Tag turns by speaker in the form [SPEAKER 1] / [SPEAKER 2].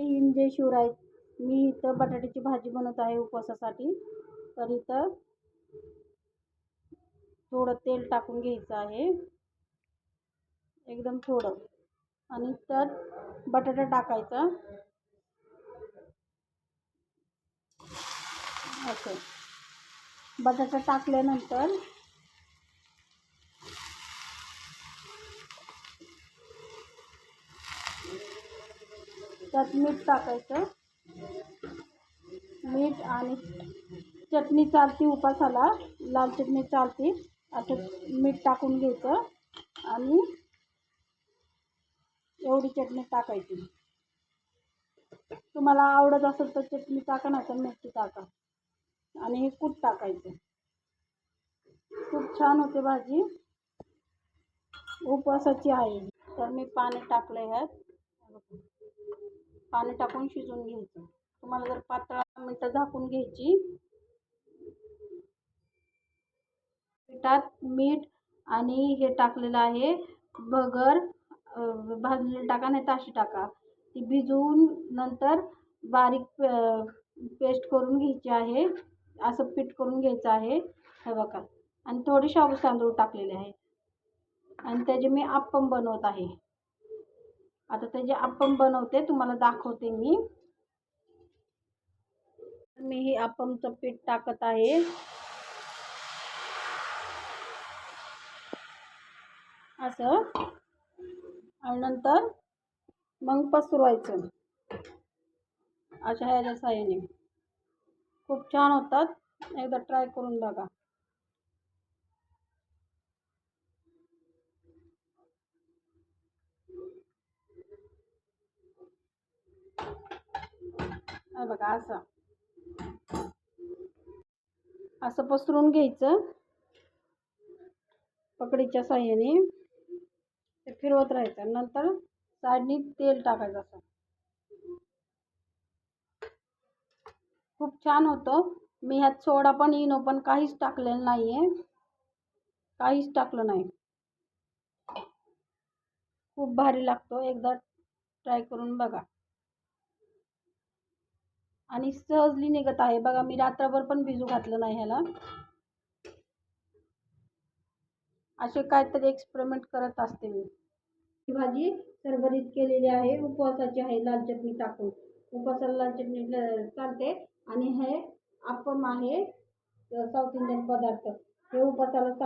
[SPEAKER 1] In जय शिवराय. मी इथं बटाट्याची भाजी बनवत आहे उपवासासाठी. तर इथं थोडं तेल टाकून घ्यायचं आहे, एकदम थोडं. आणि त्यात बटाटा टाकायचा असं. बटाटा टाकल्यानंतर त्यात मीठ टाकायचं. मीठ आणि चटणी चालती उपासाला, लाल चटणी चालते. असं मीठ टाकून घ्यायचं आणि एवढी चटणी टाकायची. तुम्हाला आवडत असेल तर चटणी टाका, नाही तर मिरची टाका. आणि हे कूट टाकायचं. खूप छान होते भाजी, उपवासाची आहे. तर मी पाणी टाकलं ह्यात. पाणी टाकून शिजवून घ्यायचं. तुम्हाला जर पातळ मिनिटं झाकून घ्यायची. पिठात मीठ आणि हे टाकलेलं आहे भगर, भाजलेली टाका नाही ताशी टाका. ती भिजवून नंतर बारीक पेस्ट करून घ्यायची आहे. असं पीठ करून घ्यायचं आहे, हे बघा. आणि थोडे शाबू तांदूळ टाकलेले आहे. आणि त्याचे मी अप्पम बनवत आहे. आता त्याचे अप्पम बनवते, तुम्हाला दाखवते मी. मी हे अप्पमचं पीठ टाकत आहे असं. आणि नंतर मग पसरवायचं अशा ह्याच्या साहाय्याने. खूप छान होतात, एकदा ट्राय करून बघा. बघा असं असं पसरून घ्यायचं पकडीच्या साहाय्याने. ते फिरवत राहायचं. नंतर साईडनी तेल टाकायचं असं. खूप छान होतं. मी ह्यात सोडा पण इनो पण काहीच टाकलेलं नाहीये, काहीच टाकलं नाही. खूप भारी लागतो, एकदा ट्राय करून बघा. आणि सहजली निघत आहे बघा. मी रात्रभर पण भिजू घातलं नाही ह्याला. असे काहीतरी एक्सपेरिमेंट करत असते मी. ही भाजी सरभरीत केलेली आहे, उपवासाची आहे. लाल चटणी टाकून उपवासाला लाल चटणी चालते. आणि हे अप्पम आहे साऊथ इंडियन पदार्थ, हे उपवासाला चालते.